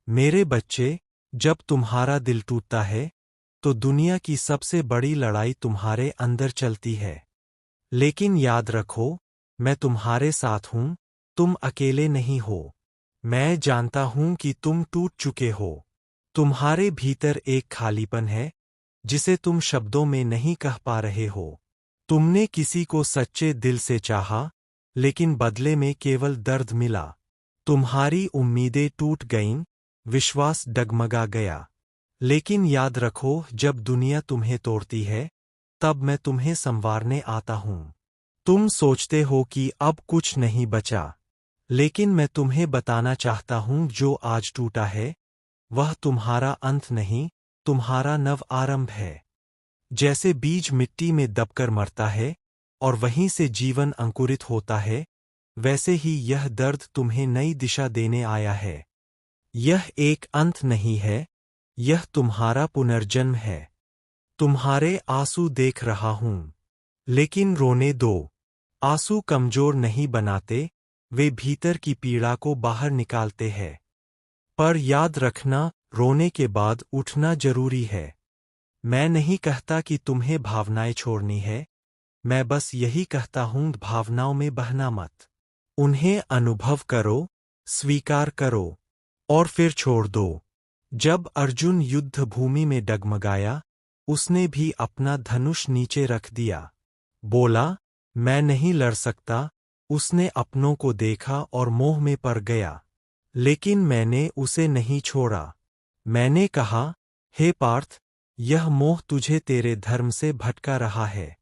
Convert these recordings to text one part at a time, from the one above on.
मेरे बच्चे, जब तुम्हारा दिल टूटता है तो दुनिया की सबसे बड़ी लड़ाई तुम्हारे अंदर चलती है। लेकिन याद रखो, मैं तुम्हारे साथ हूं, तुम अकेले नहीं हो। मैं जानता हूं कि तुम टूट चुके हो। तुम्हारे भीतर एक खालीपन है जिसे तुम शब्दों में नहीं कह पा रहे हो। तुमने किसी को सच्चे दिल से चाहा, लेकिन बदले में केवल दर्द मिला। तुम्हारी उम्मीदें टूट गईं, विश्वास डगमगा गया। लेकिन याद रखो, जब दुनिया तुम्हें तोड़ती है, तब मैं तुम्हें संवारने आता हूं। तुम सोचते हो कि अब कुछ नहीं बचा, लेकिन मैं तुम्हें बताना चाहता हूं, जो आज टूटा है वह तुम्हारा अंत नहीं, तुम्हारा नव आरंभ है। जैसे बीज मिट्टी में दबकर मरता है और वहीं से जीवन अंकुरित होता है, वैसे ही यह दर्द तुम्हें नई दिशा देने आया है। यह एक अंत नहीं है, यह तुम्हारा पुनर्जन्म है। तुम्हारे आंसू देख रहा हूं, लेकिन रोने दो। आंसू कमजोर नहीं बनाते, वे भीतर की पीड़ा को बाहर निकालते हैं। पर याद रखना, रोने के बाद उठना जरूरी है। मैं नहीं कहता कि तुम्हें भावनाएं छोड़नी है, मैं बस यही कहता हूं, भावनाओं में बहना मत। उन्हें अनुभव करो, स्वीकार करो, और फिर छोड़ दो। जब अर्जुन युद्ध भूमि में डगमगाया, उसने भी अपना धनुष नीचे रख दिया। बोला, मैं नहीं लड़ सकता। उसने अपनों को देखा और मोह में पड़ गया। लेकिन मैंने उसे नहीं छोड़ा। मैंने कहा, हे पार्थ, यह मोह तुझे तेरे धर्म से भटका रहा है।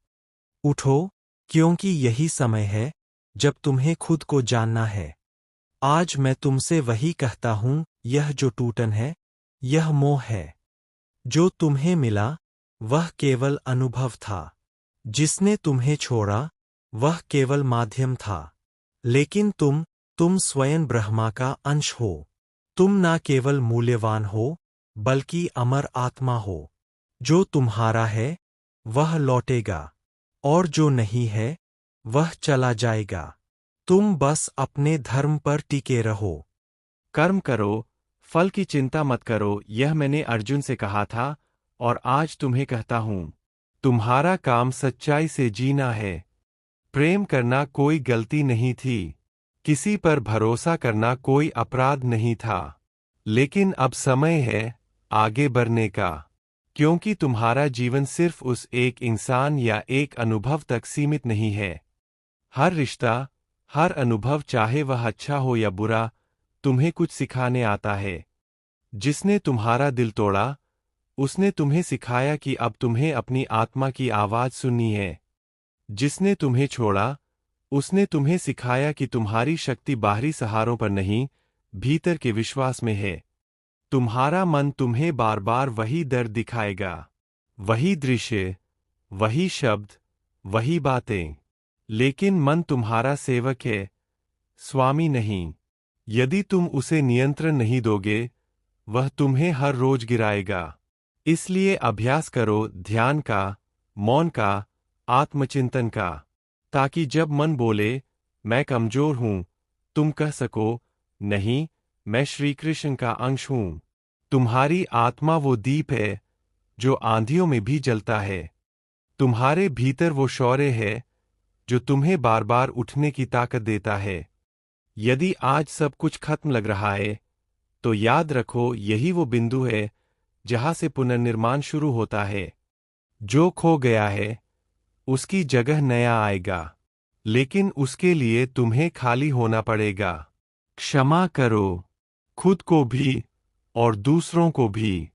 उठो, क्योंकि यही समय है जब तुम्हें खुद को जानना है। आज मैं तुमसे वही कहता हूं, यह जो टूटन है, यह मोह है। जो तुम्हें मिला, वह केवल अनुभव था। जिसने तुम्हें छोड़ा, वह केवल माध्यम था। लेकिन तुम स्वयं ब्रह्मा का अंश हो। तुम ना केवल मूल्यवान हो, बल्कि अमर आत्मा हो। जो तुम्हारा है, वह लौटेगा, और जो नहीं है, वह चला जाएगा। तुम बस अपने धर्म पर टिके रहो। कर्म करो, फल की चिंता मत करो, यह मैंने अर्जुन से कहा था, और आज तुम्हें कहता हूं। तुम्हारा काम सच्चाई से जीना है। प्रेम करना कोई गलती नहीं थी। किसी पर भरोसा करना कोई अपराध नहीं था। लेकिन अब समय है आगे बढ़ने का, क्योंकि तुम्हारा जीवन सिर्फ उस एक इंसान या एक अनुभव तक सीमित नहीं है। हर रिश्ता, हर अनुभव, चाहे वह अच्छा हो या बुरा, तुम्हें कुछ सिखाने आता है। जिसने तुम्हारा दिल तोड़ा, उसने तुम्हें सिखाया कि अब तुम्हें अपनी आत्मा की आवाज सुननी है। जिसने तुम्हें छोड़ा, उसने तुम्हें सिखाया कि तुम्हारी शक्ति बाहरी सहारों पर नहीं, भीतर के विश्वास में है। तुम्हारा मन तुम्हें बार बार वही दर्द दिखाएगा, वही दृश्य, वही शब्द, वही बातें। लेकिन मन तुम्हारा सेवक है, स्वामी नहीं। यदि तुम उसे नियंत्रण नहीं दोगे, वह तुम्हें हर रोज गिराएगा। इसलिए अभ्यास करो ध्यान का, मौन का, आत्मचिंतन का, ताकि जब मन बोले, मैं कमजोर हूं, तुम कह सको, नहीं, मैं श्रीकृष्ण का अंश हूं। तुम्हारी आत्मा वो दीप है जो आंधियों में भी जलता है। तुम्हारे भीतर वो शौर्य है जो तुम्हें बार बार उठने की ताकत देता है। यदि आज सब कुछ खत्म लग रहा है, तो याद रखो, यही वो बिंदु है जहां से पुनर्निर्माण शुरू होता है। जो खो गया है, उसकी जगह नया आएगा, लेकिन उसके लिए तुम्हें खाली होना पड़ेगा। क्षमा करो, खुद को भी और दूसरों को भी।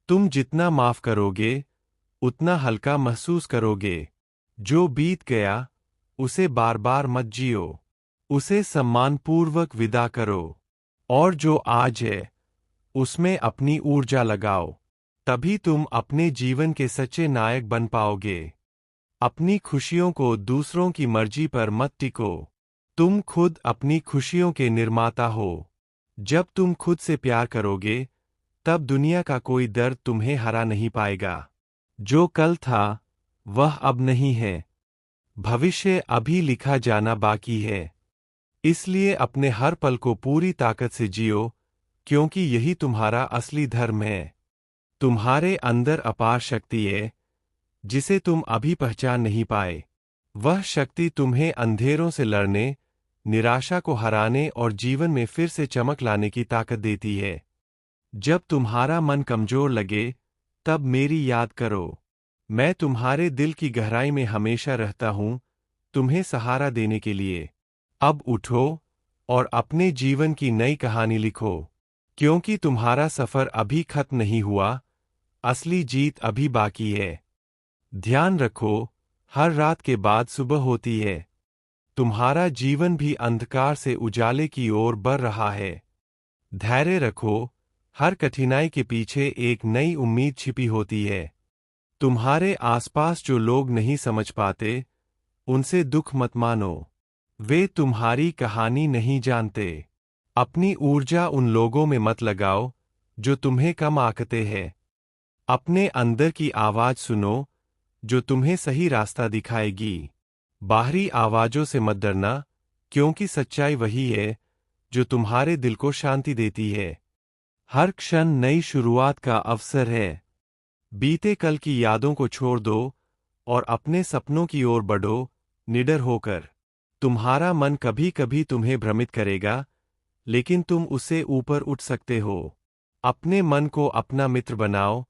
तुम जितना माफ करोगे, उतना हल्का महसूस करोगे। जो बीत गया, उसे बार बार मत जियो, उसे सम्मानपूर्वक विदा करो। और जो आज है, उसमें अपनी ऊर्जा लगाओ। तभी तुम अपने जीवन के सच्चे नायक बन पाओगे। अपनी खुशियों को दूसरों की मर्जी पर मत टिको। तुम खुद अपनी खुशियों के निर्माता हो। जब तुम खुद से प्यार करोगे, तब दुनिया का कोई दर्द तुम्हें हरा नहीं पाएगा। जो कल था, वह अब नहीं है। भविष्य अभी लिखा जाना बाकी है। इसलिए अपने हर पल को पूरी ताकत से जियो, क्योंकि यही तुम्हारा असली धर्म है। तुम्हारे अंदर अपार शक्ति है जिसे तुम अभी पहचान नहीं पाए। वह शक्ति तुम्हें अंधेरों से लड़ने, निराशा को हराने और जीवन में फिर से चमक लाने की ताकत देती है। जब तुम्हारा मन कमजोर लगे, तब मेरी याद करो। मैं तुम्हारे दिल की गहराई में हमेशा रहता हूं, तुम्हें सहारा देने के लिए। अब उठो और अपने जीवन की नई कहानी लिखो, क्योंकि तुम्हारा सफर अभी खत्म नहीं हुआ, असली जीत अभी बाकी है। ध्यान रखो, हर रात के बाद सुबह होती है। तुम्हारा जीवन भी अंधकार से उजाले की ओर बढ़ रहा है। धैर्य रखो, हर कठिनाई के पीछे एक नई उम्मीद छिपी होती है। तुम्हारे आसपास जो लोग नहीं समझ पाते, उनसे दुख मत मानो। वे तुम्हारी कहानी नहीं जानते। अपनी ऊर्जा उन लोगों में मत लगाओ जो तुम्हें कम आंकते हैं। अपने अंदर की आवाज सुनो, जो तुम्हें सही रास्ता दिखाएगी। बाहरी आवाजों से मत डरना, क्योंकि सच्चाई वही है जो तुम्हारे दिल को शांति देती है। हर क्षण नई शुरुआत का अवसर है। बीते कल की यादों को छोड़ दो और अपने सपनों की ओर बढ़ो, निडर होकर। तुम्हारा मन कभी कभी तुम्हें भ्रमित करेगा, लेकिन तुम उससे ऊपर उठ सकते हो। अपने मन को अपना मित्र बनाओ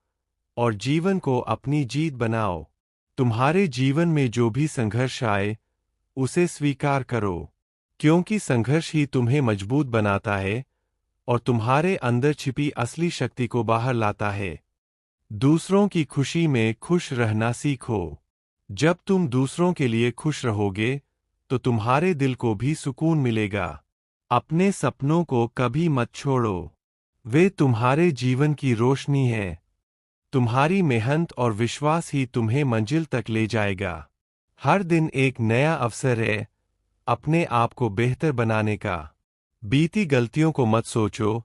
और जीवन को अपनी जीत बनाओ। तुम्हारे जीवन में जो भी संघर्ष आए, उसे स्वीकार करो, क्योंकि संघर्ष ही तुम्हें मजबूत बनाता है और तुम्हारे अंदर छिपी असली शक्ति को बाहर लाता है। दूसरों की खुशी में खुश रहना सीखो। जब तुम दूसरों के लिए खुश रहोगे, तो तुम्हारे दिल को भी सुकून मिलेगा। अपने सपनों को कभी मत छोड़ो। वे तुम्हारे जीवन की रोशनी है। तुम्हारी मेहनत और विश्वास ही तुम्हें मंजिल तक ले जाएगा। हर दिन एक नया अवसर है अपने आप को बेहतर बनाने का। बीती गलतियों को मत सोचो,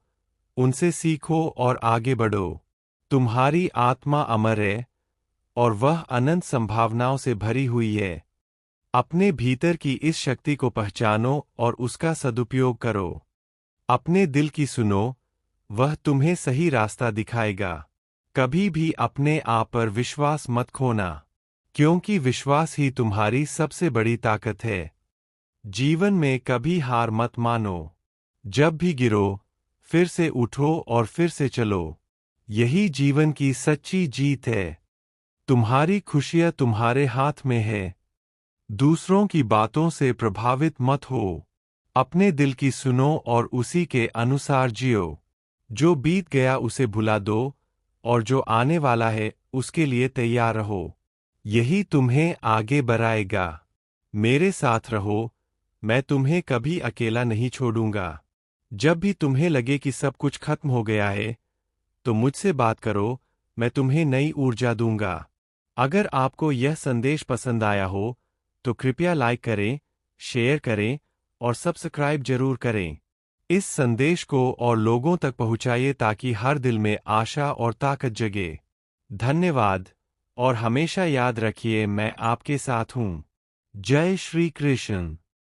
उनसे सीखो और आगे बढ़ो। तुम्हारी आत्मा अमर है और वह अनंत संभावनाओं से भरी हुई है। अपने भीतर की इस शक्ति को पहचानो और उसका सदुपयोग करो। अपने दिल की सुनो, वह तुम्हें सही रास्ता दिखाएगा। कभी भी अपने आप पर विश्वास मत खोना, क्योंकि विश्वास ही तुम्हारी सबसे बड़ी ताकत है। जीवन में कभी हार मत मानो। जब भी गिरो, फिर से उठो और फिर से चलो। यही जीवन की सच्ची जीत है। तुम्हारी खुशियां तुम्हारे हाथ में है। दूसरों की बातों से प्रभावित मत हो। अपने दिल की सुनो और उसी के अनुसार जियो। जो बीत गया उसे भुला दो और जो आने वाला है उसके लिए तैयार रहो। यही तुम्हें आगे बढ़ाएगा। मेरे साथ रहो, मैं तुम्हें कभी अकेला नहीं छोड़ूंगा। जब भी तुम्हें लगे कि सब कुछ खत्म हो गया है, तो मुझसे बात करो, मैं तुम्हें नई ऊर्जा दूंगा। अगर आपको यह संदेश पसंद आया हो, तो कृपया लाइक करें, शेयर करें और सब्सक्राइब जरूर करें। इस संदेश को और लोगों तक पहुंचाइए ताकि हर दिल में आशा और ताकत जगे। धन्यवाद और हमेशा याद रखिए, मैं आपके साथ हूं। जय श्री कृष्ण।